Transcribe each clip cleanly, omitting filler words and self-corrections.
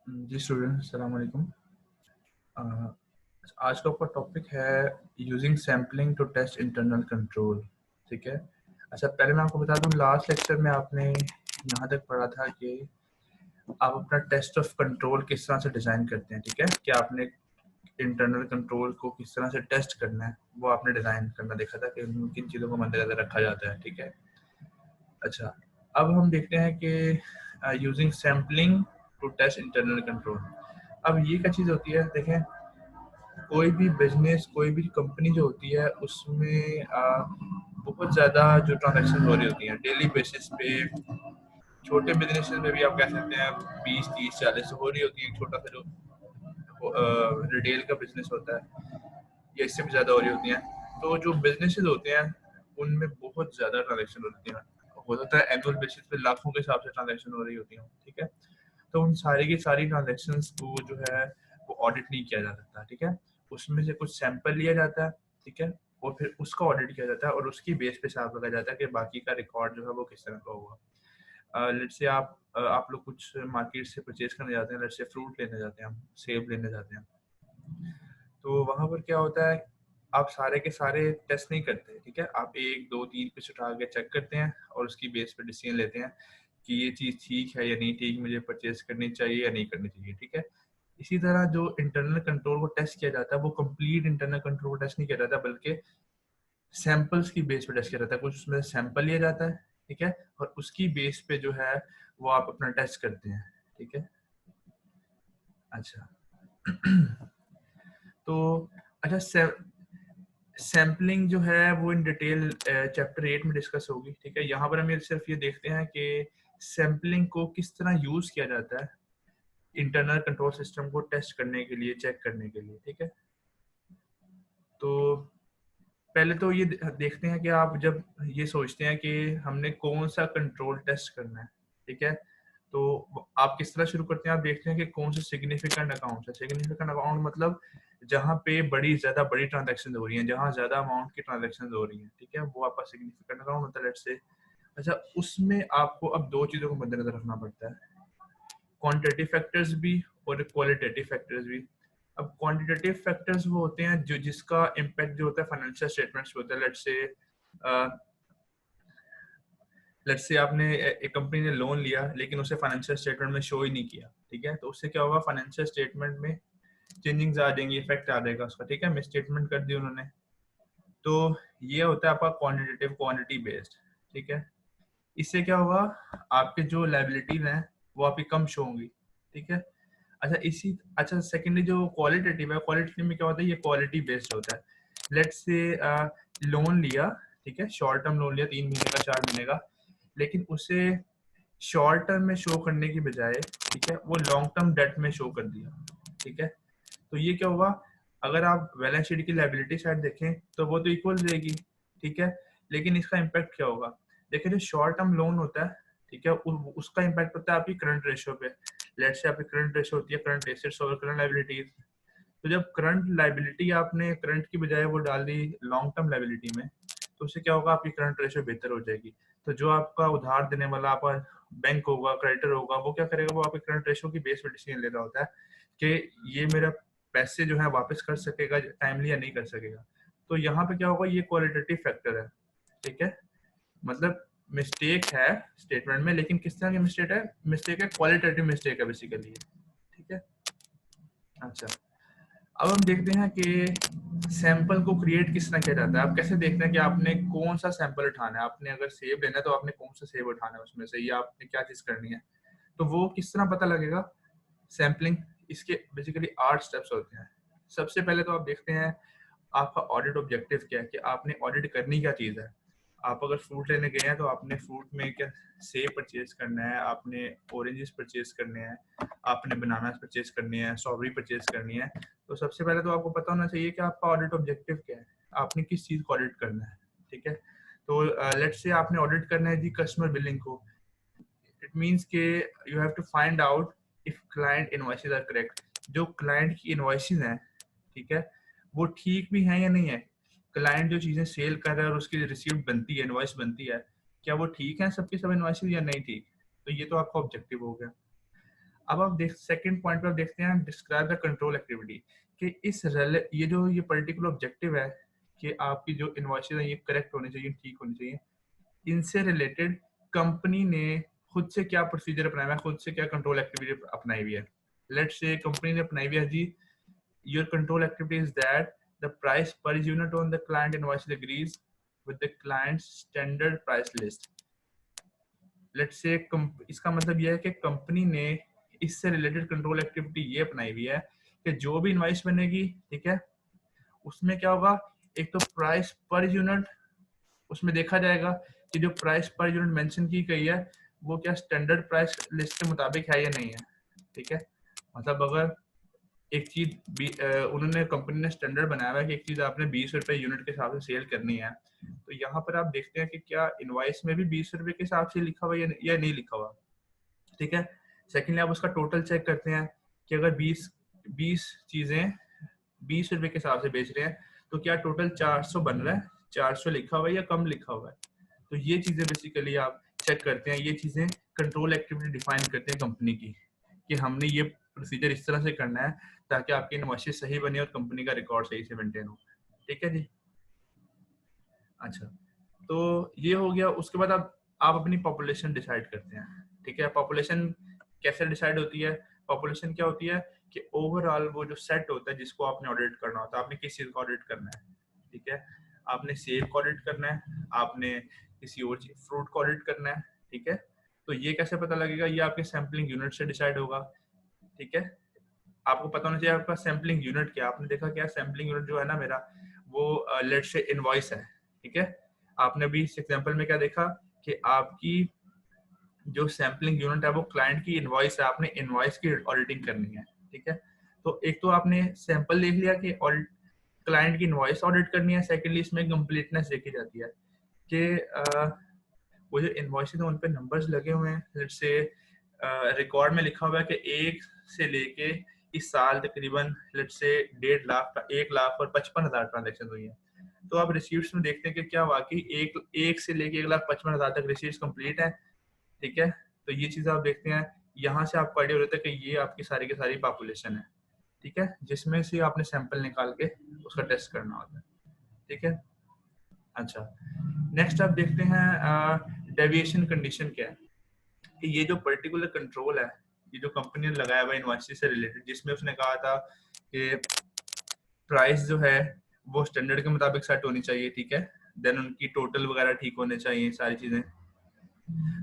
जी student अस्सलाम वालेकुम। अ, आज का आपका टॉपिक है using sampling to test internal control. ठीक है। अच्छा, पहले मैं आपको बता दूं, लास्ट लेक्चर में आपने यहाँ तक पढ़ा था कि आप अपना टेस्ट ऑफ कंट्रोल किस तरह से डिज़ाइन करते हैं। ठीक है, कि आपने इंटरनल कंट्रोल को किस तरह से टेस्ट करना है वो आपने डिज़ाइन करना देखा था कि किन चीज़ों को मद्देनजर रखा जाता है। ठीक है। अच्छा, अब हम देखते हैं कि using sampling to test internal control. अब ये क्या चीज़ होती है, देखें, कोई भी बिजनेस, कोई भी कंपनी जो होती है उसमें बहुत ज़्यादा जो ट्रांजैक्शन हो रही होती हैं डेली बेसिस पे। छोटे बिजनेस में भी आप कह सकते हैं 20, 30, 40 हो रही होती है। छोटा सा जो रिटेल का बिजनेस होता है या इससे भी ज़्यादा हो रही होती हैं। तो जो बिजनेसेस होते हैं उनमें बहुत ज़्यादा ट्रांजेक्शन होती हैं। हो सकता है एनुअल बेसिस पे लाखों के हिसाब से ट्रांजेक्शन हो रही होती हैं। ठीक है। तो उन सारी की सारी ट्रांजेक्शन्स को जो है वो ऑडिट नहीं किया जा सकता। ठीक है। उसमें से कुछ सैंपल लिया जाता है। ठीक है। और फिर उसका ऑडिट किया जाता है और उसकी बेस पे हिसाब लगाया जाता है कि बाकी का रिकॉर्ड जो है वो किस तरह का होगा। लेट्स से आप लोग कुछ मार्केट से परचेज करने जाते हैं, लेट्स से फ्रूट लेने जाते हैं, हम सेब लेने जाते हैं। तो वहाँ पर क्या होता है, आप सारे के सारे टेस्ट नहीं करते। ठीक है, आप 1, 2, 3 कुछ उठा के चेक करते हैं और उसकी बेस पे डिसीजन लेते हैं कि ये चीज़ ठीक है या नहीं ठीक, मुझे परचेज करनी चाहिए या नहीं करनी चाहिए। ठीक है। इसी तरह जो इंटरनल कंट्रोल को टेस्ट किया जाता है वो कंप्लीट इंटरनल कंट्रोल टेस्ट नहीं किया जाता, बल्कि सैंपल्स की बेस पे टेस्ट किया जाता है। कुछ उसमें सैंपल लिया जाता है। ठीक है। और उसकी बेस पे जो है वो आप अपना टेस्ट करते हैं। ठीक है। अच्छा। तो अच्छा, सैम्पलिंग जो है वो इन डिटेल चैप्टर 8 में डिस्कस होगी। ठीक है। यहाँ पर हम ये सिर्फ ये देखते हैं कि सैम्पलिंग को किस तरह यूज किया जाता है इंटरनल कंट्रोल सिस्टम को टेस्ट करने के लिए, चेक करने के लिए। ठीक है। तो पहले तो ये देखते हैं कि आप जब ये सोचते हैं कि हमने कौन सा कंट्रोल टेस्ट करना है। ठीक है। तो आप किस तरह शुरू करते हैं, आप देखते हैं कि कौन से सिग्निफिकेंट अकाउंट है। सिग्निफिकेंट अकाउंट मतलब जहाँ पे ज्यादा बड़ी ट्रांजेक्शन हो रही हैं, जहाँ ज्यादा अमाउंट की ट्रांजेक्शन हो रही हैं। ठीक है, वो आपका सिग्निफिकेंट अकाउंट होता है, लेट्स से। अच्छा, उसमें आपको अब दो चीजों को मद्देनजर रखना पड़ता है, क्वांटिटेटिव फैक्टर्स भी और क्वालिटेटिव फैक्टर्स भी। अब क्वांटिटेटिव फैक्टर्स वो होते हैं जो जिसका इम्पैक्ट जो होता है फाइनेंशियल स्टेटमेंट्स पे होता है। लेट्स से आपने एक कंपनी ने लोन लिया लेकिन उसे फाइनेंशियल स्टेटमेंट में शो ही नहीं किया। ठीक है। तो उससे क्या होगा, फाइनेंशियल स्टेटमेंट में चेंजिंग्स आ जाएंगी, इफेक्ट आ जाएगा उसका। ठीक है, मिस स्टेटमेंट कर दी उन्होंने। तो ये होता है आपका क्वांटिटेटिव, क्वांटिटी बेस्ड। ठीक है। इससे क्या होगा, आपके जो लाइबिलिटीज हैं वो आपकी कम शो होंगी। ठीक है। अच्छा, सेकेंडली जो क्वालिटेटिव है, क्वालिटेटिव में क्या होता है, ये क्वालिटी बेस्ड होता है। लेट्स से लोन लिया। ठीक है, शॉर्ट टर्म लोन लिया, 3 महीने का, 4 महीने का, लेकिन उसे शॉर्ट टर्म में शो करने की बजाय, ठीक है, वो लॉन्ग टर्म डेट में शो कर दिया। ठीक है। तो ये क्या होगा, अगर आप बैलेंस शीट की लाइबिलिटी साइड देखें तो वो तो इक्वल रहेगी। ठीक है। लेकिन इसका इम्पैक्ट क्या होगा, देखिए जो शॉर्ट टर्म लोन होता है, ठीक है, उसका इम्पैक्ट होता है आपकी करंट रेशियो पे। लेट्स से आपकी करंट रेशियो होती है करंट एसेट्स और करंट लाइबिलिटीज। तो जब करंट लाइबिलिटी आपने करंट की बजाय वो डाल दी लॉन्ग टर्म लाइबिलिटी में, तो उससे क्या होगा, आपकी करंट रेशियो बेहतर हो जाएगी। तो जो आपका उधार देने वाला आपका बैंक होगा, क्रेडिटर होगा, वो क्या करेगा, वो आपके करंट रेशियो की बेस पे डिसीजन ले रहा होता है कि ये मेरा पैसे जो है वापस कर सकेगा टाइमली या नहीं कर सकेगा। तो यहाँ पे क्या होगा, ये क्वालिटेटिव फैक्टर है। ठीक है। मतलब मिस्टेक है स्टेटमेंट में, लेकिन किस तरह की मिस्टेक है, क्वालिटेटिव मिस्टेक है बेसिकली। ठीक है। अच्छा, अब हम देखते हैं कि सैंपल को क्रिएट किस तरह किया जाता है। आप कैसे देखते हैं कि आपने कौन सा सैंपल उठाना है, आपने अगर सेब लेना है तो आपने कौन सा सेब उठाना है उसमें से, या आपने क्या चीज करनी है। तो वो किस तरह पता लगेगा, सैम्पलिंग, इसके बेसिकली 8 स्टेप्स होते हैं। सबसे पहले तो आप देखते हैं आपका ऑडिट ऑब्जेक्टिव क्या है, कि आपने ऑडिट करनी क्या चीज़ है। आप अगर फ्रूट लेने गए हैं तो आपने फ्रूट में क्या, सेब परचेज करना है, आपने ऑरेंजेस परचेज करने हैं, आपने बनाना परचेज करनी है, स्ट्रॉबेरी परचेज करनी है। तो सबसे पहले तो आपको पता होना चाहिए कि आपका ऑडिट ऑब्जेक्टिव क्या है, आपने किस चीज़ को ऑडिट करना है। ठीक है। तो लेट्स से आपने ऑडिट करना है जी कस्टमर बिलिंग को। इट मीन्स के you have to find out if client invoices are correct. जो क्लाइंट की इनवॉइसेस हैं, ठीक है, वो ठीक भी हैं या नहीं है। क्लाइंट जो चीज़ें सेल कर रहा है और उसकी रिसीप्ट बनती है, इनवॉइस बनती है, क्या वो ठीक है सबके सब इनवॉइसेस या नहीं ठीक। तो ये तो आपका ऑब्जेक्टिव हो गया। अब आप देख सेकंड पॉइंट पर देखते हैं डिस्क्राइब द कंट्रोल एक्टिविटी, कि ये पर्टिकुलर ऑब्जेक्टिव है कि आपकी जो इनवॉइसेस है ये करेक्ट होनी चाहिए, ठीक होनी चाहिए, इनसे रिलेटेड कंपनी ने खुद से क्या प्रोसीजर अपनाया है, खुद से क्या कंट्रोल एक्टिविटी अपनाई हुई है। लेट्स से कंपनी ने अपनाई हुई है जी, your control activity is that the price per unit on the client invoice agrees with the client standard price list. Let's say इसका मतलब यह है कि कंपनी ने इससे रिलेटेड कंट्रोल एक्टिविटी ये अपनाई हुई है कि जो भी इनवॉइस बनेगी, ठीक है, उसमें क्या होगा, एक तो प्राइस पर यूनिट उसमें देखा जाएगा कि जो प्राइस पर यूनिट मेंशन की गई है वो क्या स्टैंडर्ड प्राइस लिस्ट के मुताबिक है या नहीं है। ठीक है, मतलब अगर एक चीज उन्होंने कंपनी ने स्टैंडर्ड बनाया हुआ है कि एक चीज आपने 20 रुपए यूनिट के हिसाब से सेल करनी है, तो यहाँ पर आप देखते हैं कि क्या इनवॉइस में भी 20 रुपए के हिसाब से लिखा हुआ या नहीं लिखा हुआ। ठीक है, सेकेंडली आप उसका टोटल चेक करते हैं कि अगर 20 चीजें 20 रुपए के हिसाब से बेच रहे हैं तो क्या टोटल 400 बन रहा है, 400 लिखा हुआ है या कम लिखा हुआ है। तो ये चीजें बेसिकली आप चेक करते हैं, ये चीजें कंट्रोल एक्टिविटी डिफाइन करते हैं कंपनी की, कि हमने ये प्रोसीजर इस तरह से करना है ताकि आपकी इनवॉइस सही बने और कंपनी का रिकॉर्ड सही से मेंटेन हो। ठीक है जी। अच्छा, तो ये हो गया। उसके बाद आप अपनी पॉपुलेशन डिसाइड करते हैं। ठीक है, पॉपुलेशन कैसे डिसाइड होती है, पॉपुलेशन क्या होती है कि ओवरऑल वो जो सेट होता है जिसको आपने ऑडिट करना होता है, आपने किस चीज का ऑडिट करना है। ठीक है, आपने सेब का ऑडिट करना है, आपने किसी और फ्रूट का ऑडिट करना है। ठीक है, तो ये कैसे पता लगेगा, ये आपके सैम्पलिंग यूनिट से डिसाइड होगा। ठीक है, आपको पता होना चाहिए आपका सैम्पलिंग यूनिट क्या। आपने देखा क्या, सैम्पलिंग यूनिट जो है ना मेरा, वो लेट्स से इनवॉइस है। ठीक है, आपने भी इस एग्जांपल में क्या देखा कि आपकी जो सैम्पलिंग यूनिट है वो क्लाइंट की इनवॉइस है, आपने इनवॉइस की ऑडिटिंग करनी है। ठीक है, तो एक तो आपने सैंपल देख लिया कि क्लाइंट की इनवॉइस ऑडिट करनी है। सेकेंडली इसमें कंप्लीटनेस देखी जाती है कि वो जो इनवॉइसेस हैं उन पे नंबर्स लगे हुए हैं। लेट्स से रिकॉर्ड में लिखा हुआ है कि 1 से लेके इस साल तकरीबन लेट्स से 1.5 लाख का 1,55,000 ट्रांजेक्शन हुई है। तो आप रिसीट्स में देखते हैं कि क्या वाकई एक से लेके 1,55,000 तक रिसीट्स कंप्लीट है। ठीक है, तो ये चीज आप देखते हैं, यहाँ से आपको आइडिया होता है कि ये आपकी सारी की सारी पॉपुलेशन है। ठीक है, जिसमें से आपने सैंपल निकाल के उसका टेस्ट करना होता है। ठीक है, अच्छा, नेक्स्ट आप देखते हैं डेविएशन कंडीशन क्या है, कि ये जो पर्टिकुलर कंट्रोल है, ये जो कंपनी ने लगाया हुआ इन्वेस्टी से रिलेटेड, जिसमें उसने कहा था कि प्राइस जो है वो स्टैंडर्ड के मुताबिक सेट होनी चाहिए। ठीक है, देन उनकी टोटल वगैरह ठीक होने चाहिए सारी चीजें।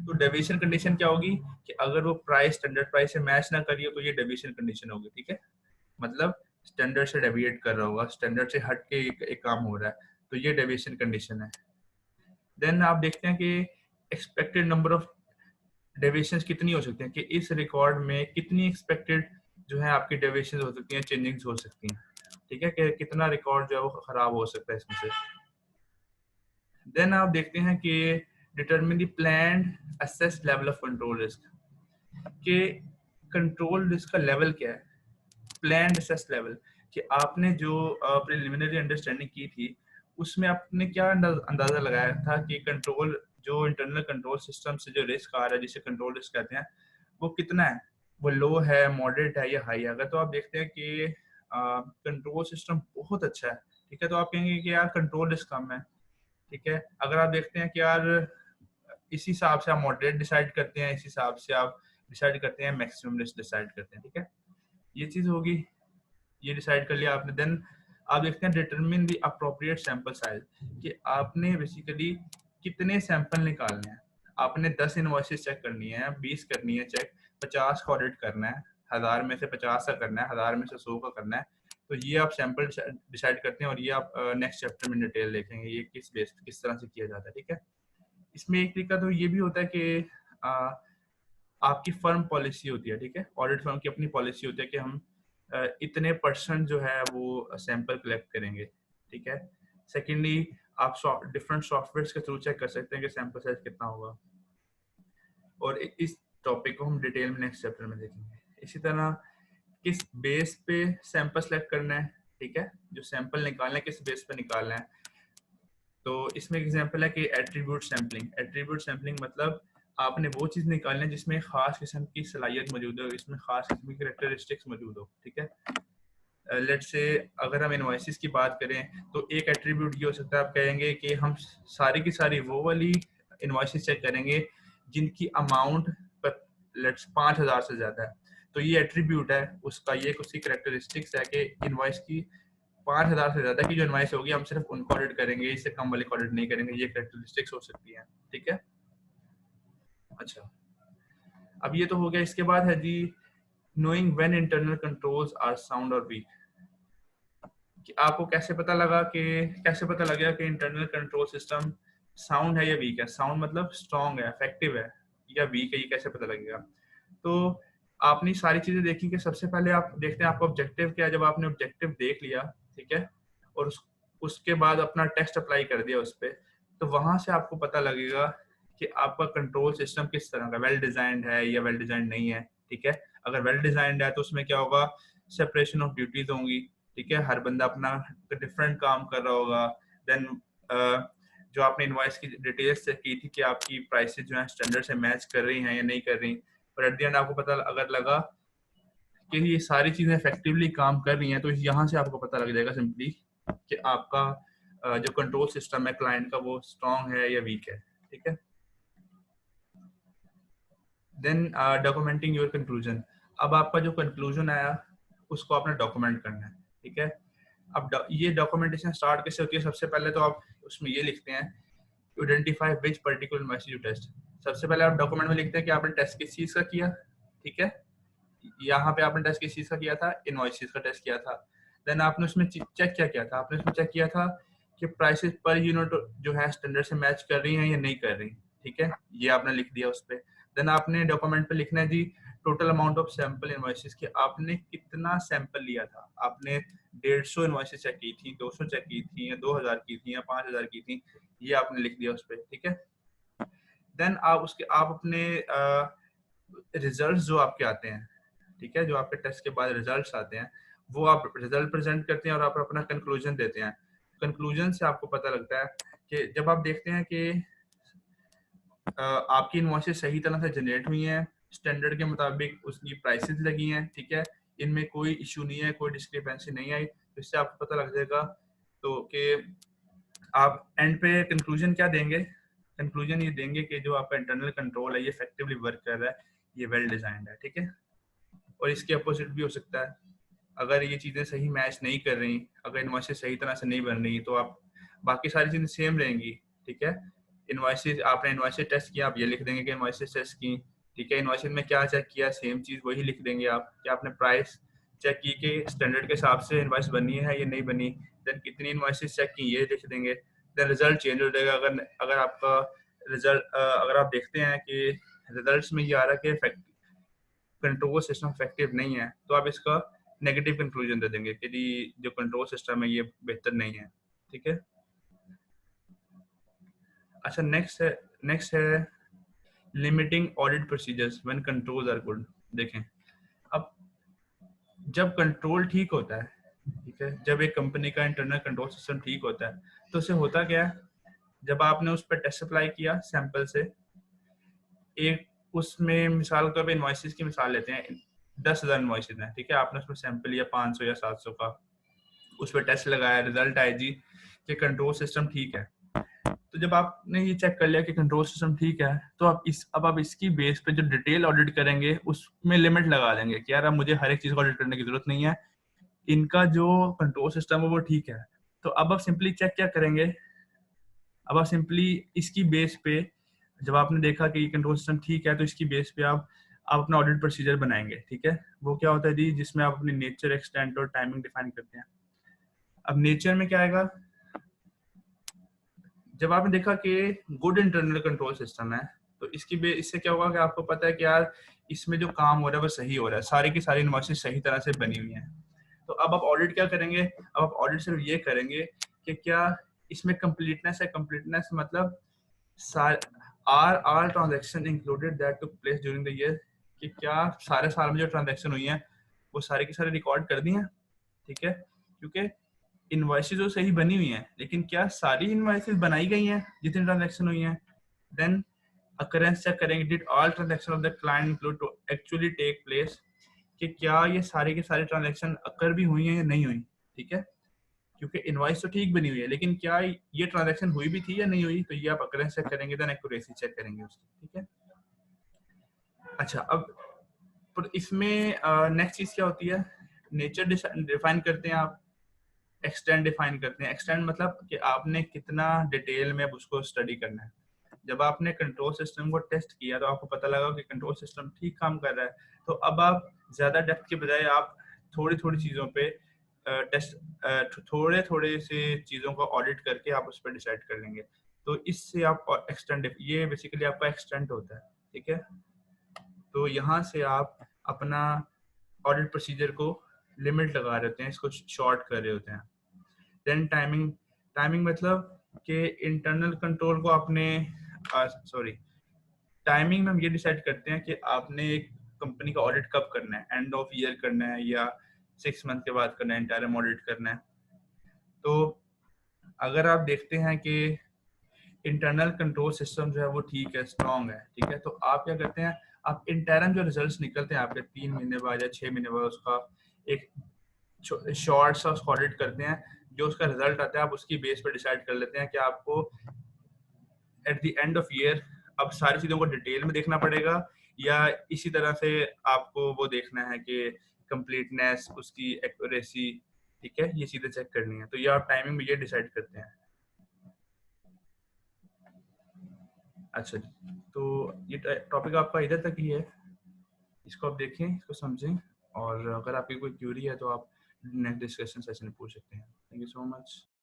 तो डेविएशन कंडीशन क्या होगी कि अगर वो प्राइस स्टैंडर्ड प्राइस से मैच ना करिए तो ये डेविएशन कंडीशन होगी। ठीक है, मतलब स्टैंडर्ड से डेविएट कर रहा होगा, स्टैंडर्ड से हट के एक काम हो रहा है, तो ये डेविएशन कंडीशन है। देन आप देखते हैं कि एक्सपेक्टेड नंबर ऑफ डेविएशंस कितनी हो सकती हैं, कि इस रिकॉर्ड में कितनी एक्सपेक्टेड जो है आपकी डेविएशंस हो सकती हैं, चेंजिंग्स हो सकती हैं। ठीक है, कि कितना रिकॉर्ड जो है वो खराब हो सकता है इसमें से। देन आप देखते हैं कि determine the planned assess level of control risk, कि कंट्रोल रिस्क का लेवल क्या है, प्लान्ड असेस लेवल, कि आपने जो प्रिलिमिनरी अंडरस्टैंडिंग की थी उसमें आपने क्या अंदाजा लगाया था कि कंट्रोल जो इंटरनल कंट्रोल सिस्टम से जो रिस्क आ रहा है, जिसे कंट्रोल रिस्क कहते हैं, वो कितना है, वो लो है, मॉडरेट है या हाई है। अगर तो आप देखते हैं कि कंट्रोल सिस्टम बहुत अच्छा है, ठीक है, तो आप कहेंगे कि यार कंट्रोल रिस्क कम है। ठीक है, अगर आप देखते हैं कि यार इस हिसाब से आप मॉडरेट डिसाइड करते हैं, इस हिसाब से आप डिसाइड करते हैं, मैक्सिमम रिस्क डिसाइड करते हैं। ठीक है, ये चीज होगी, ये डिसाइड कर लिया आपने। देन आप देखते हैं determine the appropriate sample size, कि आपने बेसिकली कितने सैंपल निकालने हैं। आपने 10 इनवॉइसेस चेक करनी है, 20 करनी है चेक, 50 का ऑडिट करना है, 1000 में से 50 का करना है, 1000 में से 100 का करना है। तो ये आप सैंपल डिसाइड करते हैं और ये आप नेक्स्ट चैप्टर में डिटेल देखेंगे ये किस तरह से किया जाता है। ठीक है, इसमें एक तरीका तो ये भी होता है कि आपकी फर्म पॉलिसी होती है। ठीक है, ऑडिट फर्म की अपनी पॉलिसी होती है कि हम इतने परसेंट जो है वो सैंपल कलेक्ट करेंगे। ठीक है, सेकेंडली आप डिफरेंट सॉफ्टवेयर के थ्रू चेक कर सकते हैं कि सैंपल साइज कितना होगा, और इस टॉपिक को हम डिटेल में नेक्स्ट चैप्टर में देखेंगे। इसी तरह किस बेस पे सैंपल सेलेक्ट करना है, ठीक है, जो सैंपल निकालना है किस बेस पे निकालना है। तो इसमें एग्जांपल है कि एट्रीब्यूट सैम्पलिंग। एट्रीब्यूट सैम्पलिंग मतलब आपने वो चीज निकालनी है जिसमें खास किस्म की सलाहियत मौजूद हो, इसमें खास किस्म की कैरेक्टरिस्टिक्स मौजूद हो, ठीक है। लेट्स से अगर हम इनवॉइसेस की बात करें तो एक एट्रीब्यूट ये हो सकता है, आप कहेंगे कि हम सारी की सारी वो वाली इनवॉइसेस चेक करेंगे जिनकी अमाउंट लेट्स 5,000 से ज्यादा है। तो ये एट्रीब्यूट है उसका, ये उसकी कैरेक्टरिस्टिक्स है कि इनवॉइस की 5,000 से ज्यादा की जो इनवॉइस होगी हम सिर्फ उनको ऑडिट करेंगे, इससे कम वाले को ऑडिट नहीं करेंगे। ये कैरेक्टरिस्टिक्स हो सकती है, ठीक है। अच्छा, अब ये तो हो गया। इसके बाद है जी knowing when internal controls are sound और वीक। कि आपको कैसे पता लगेगा कि इंटरनल कंट्रोल सिस्टम साउंड है या वीक है। साउंड मतलब स्ट्रांग है, इफेक्टिव है, या वीक है, ये कैसे पता लगेगा। तो आपने सारी चीजें देखी कि सबसे पहले आप देखते हैं आपका ऑब्जेक्टिव क्या है। जब आपने ऑब्जेक्टिव देख लिया, ठीक है, और उसके बाद अपना टेस्ट अप्लाई कर दिया उस पर, तो वहां से आपको पता लगेगा कि आपका कंट्रोल सिस्टम किस तरह का, वेल डिजाइंड है या वेल डिजाइंड नहीं है, ठीक है। अगर वेल डिजाइंड है तो उसमें क्या होगा, सेपरेशन ऑफ ड्यूटीज होंगी, ठीक है, हर बंदा अपना डिफरेंट काम कर रहा होगा। देन जो आपने इनवॉइस की डिटेल्स चेक की थी कि आपकी प्राइसेस जो है स्टैंडर्ड से मैच कर रही हैं या नहीं कर रही, और एट द एंड आपको पता अगर लगा कि ये सारी चीजें इफेक्टिवली काम कर रही हैं, तो यहाँ से आपको पता लग जाएगा सिंपली कि आपका जो कंट्रोल सिस्टम है क्लाइंट का वो स्ट्रांग है या वीक है, ठीक है। Then documenting your conclusion. अब आपका जो कंक्लूजन आया उसको आपने डॉक्यूमेंट करना है, ठीक है। अब ये डॉक्यूमेंटेशन स्टार्ट कैसे होती है, सबसे पहले तो आप उसमें ये लिखते हैं identify which particular message you test. सबसे पहले आप डॉक्यूमेंट में लिखते हैं कि आपने टेस्ट किस चीज का किया, ठीक है। यहाँ पे आपने टेस्ट किस चीज का किया था, इनवॉइसेस का टेस्ट किया था। देन आपने उसमें चेक क्या किया था, आपने उसमें चेक किया था कि प्राइसेस पर यूनिट जो है स्टैंडर्ड से मैच कर रही हैं या नहीं कर रही, ठीक है, ये आपने लिख दिया उस पर। देन आपने डॉक्यूमेंट पे लिखना है जी total amount of sample invoices कि आपने कितना सैंपल लिया था। आपने 150 इनवॉइसेस चेक की थी, 200 चेक की थी, या 2,000 की थी, या 5,000 की थी, ये आपने लिख दिया उस पर, ठीक है। देन आप अपने रिजल्ट्स जो आपके आते हैं, ठीक है, जो आपके टेस्ट के बाद रिजल्ट्स आते हैं, वो आप रिजल्ट प्रेजेंट करते हैं और आप अपना कंक्लूजन देते हैं। कंक्लूजन से आपको पता लगता है कि जब आप देखते हैं कि आपकी इनवॉइसेस सही तरह से जनरेट हुई हैं, स्टैंडर्ड के मुताबिक उसकी प्राइसेस लगी हैं, ठीक है, इनमें कोई इशू नहीं है, कोई डिस्क्रिपेंसी नहीं आई, तो इससे आपको पता लग जाएगा। तो कि आप एंड पे कंक्लूजन क्या देंगे, कंक्लूजन ये देंगे कि जो आपका इंटरनल कंट्रोल है ये इफेक्टिवली वर्क कर रहा है, ये वेल डिजाइंड है, ठीक है। और इसके अपोजिट भी हो सकता है, अगर ये चीज़ें सही मैच नहीं कर रही, अगर इनवॉइसेस सही तरह से नहीं बन रही, तो आप बाकी सारी चीज़ें सेम रहेंगी, ठीक है। इनवॉइसेस आपने इनवॉइसेस टेस्ट किया, आप ये लिख देंगे कि इनवॉइसेस टेस्ट की, ठीक है। इनवॉइसेस में क्या चेक किया, सेम चीज़ वही लिख देंगे आप कि आपने प्राइस चेक की कि स्टैंडर्ड के हिसाब से इनवॉइस बनी है या नहीं बनी। देन कितनी इनवॉइसेस चेक की ये लिख देंगे। देन रिजल्ट चेंज हो जाएगा अगर आपका रिजल्ट अगर आप देखते हैं कि रिजल्ट्स में ये आ रहा है कि कंट्रोल सिस्टम इफेक्टिव नहीं है, तो आप इसका नेगेटिव कंक्लूजन दे देंगे कि जी जो कंट्रोल सिस्टम है ये बेहतर नहीं है, ठीक है। अच्छा, नेक्स्ट है limiting audit procedures when controls are good. देखें, अब जब कंट्रोल ठीक होता है, ठीक है, जब एक कंपनी का इंटरनल कंट्रोल सिस्टम ठीक होता है, तो उससे होता क्या है, जब आपने उस पर टेस्ट अप्लाई किया सैंपल से, एक उसमें मिसाल के तौर पर इनवॉइसेस की मिसाल लेते हैं, 10,000 इनवॉइसेस हैं, ठीक है, आपने उसमें सैंपल लिया 500 या 700 का, उस पर टेस्ट लगाया, रिजल्ट आया जी कि कंट्रोल सिस्टम ठीक है। तो जब आपने ये चेक कर लिया कि कंट्रोल सिस्टम ठीक है, तो आप इसकी बेस पे जो डिटेल ऑडिट करेंगे उसमें लिमिट लगा देंगे कि यार अब मुझे हर एक चीज को ऑडिट करने की जरूरत नहीं है, इनका जो कंट्रोल सिस्टम है वो ठीक है। तो अब आप सिंपली चेक क्या करेंगे, अब आप सिंपली इसकी बेस पे, जब आपने देखा कि ये कंट्रोल सिस्टम ठीक है, तो इसकी बेस पे आप अपना ऑडिट प्रोसीजर बनाएंगे, ठीक है। वो क्या होता है जी, जिसमें आप अपनी नेचर, एक्सटेंट और टाइमिंग डिफाइन करते हैं। अब नेचर में क्या आएगा, जब आपने देखा कि गुड इंटरनल कंट्रोल सिस्टम है, तो इससे क्या होगा कि आपको पता है कि यार इसमें जो काम हो रहा है वो सही हो रहा है, सारी की सारी इनवॉइसेस सही तरह से बनी हुई हैं। तो अब आप ऑडिट क्या करेंगे, अब आप ऑडिट सिर्फ ये करेंगे कि क्या इसमें कंप्लीटनेस है। कंप्लीटनेस मतलब are are transaction included that took place during the year, कि क्या सारे साल में जो ट्रांजेक्शन हुई हैं वो सारी की सारी रिकॉर्ड कर दी हैं, ठीक है। क्योंकि इनवॉइसेस तो सही बनी हुई हैं, लेकिन क्या सारी इनवॉइसेस बनाई गई हैं जितनी ट्रांजैक्शन हुई हैं। देन अकरेंस चेक करेंगे, did all transaction of the client include to actually take place, कि क्या ये सारे के सारे ट्रांजैक्शन अकर भी हुई हैं या नहीं हुई, ठीक है, क्योंकि इनवॉइस तो ठीक बनी हुई है लेकिन क्या ये ट्रांजैक्शन हुई भी थी या नहीं हुई, तो ये आप अकरेंस चेक करेंगे, देन एक्यूरेसी चेक करेंगे उसकी, ठीक है। अच्छा, अब पर इसमें नेक्स्ट चीज क्या होती है, नेचर डिफाइन करते हैं आप, एक्सटेंड डिफाइन करते हैं। एक्सटेंड मतलब कि आपने कितना डिटेल में अब उसको स्टडी करना है। जब आपने कंट्रोल सिस्टम को टेस्ट किया तो आपको पता लगा कि कंट्रोल सिस्टम ठीक काम कर रहा है, तो अब आप ज्यादा डेप्थ के बजाय आप थोड़ी थोड़ी चीजों पे टेस्ट, थोड़े थोड़े से चीजों को ऑडिट करके आप उस पर डिसाइड कर लेंगे। तो इससे आप एक्सटेंड, ये बेसिकली आपका एक्सटेंड होता है, ठीक है। तो यहाँ से आप अपना ऑडिट प्रोसीजर को लिमिट लगा रहे होते हैं, इसको शॉर्ट कर रहे होते हैं। देन टाइमिंग, टाइमिंग मतलब कि इंटरनल कंट्रोल को आपने सॉरी टाइमिंग में हम ये डिसाइड करते हैं कि आपने एक कंपनी का ऑडिट कब करना है, एंड ऑफ ईयर करना है या 6 मंथ के बाद करना है, इंटरम ऑडिट करना है। तो अगर आप देखते हैं कि इंटरनल कंट्रोल सिस्टम जो है वो ठीक है, स्ट्रॉन्ग है, ठीक है, तो आप क्या करते हैं, आप इंटरम जो रिजल्ट्स निकलते हैं आपके 3 महीने बाद या 6 महीने बाद, उसका एक शॉर्ट सा ऑडिट करते हैं। जो उसका रिजल्ट आता है आप उसकी बेस पर डिसाइड कर लेते हैं कि आपको at the end of year अब सारी चीजों को डिटेल में देखना पड़ेगा, या इसी तरह से आपको वो देखना है कि कंप्लीटनेस, उसकी एक्यूरेसी, ठीक है, ये चीजें चेक करनी है। तो ये आप टाइमिंग में ये डिसाइड करते हैं। अच्छा जी, तो ये टॉपिक आपका इधर तक ही है, इसको आप देखें, इसको समझें, और अगर आपकी कोई क्यूरी है तो आप नेक्स्ट डिस्कशन सेशन में पूछ सकते हैं। Thank you so much.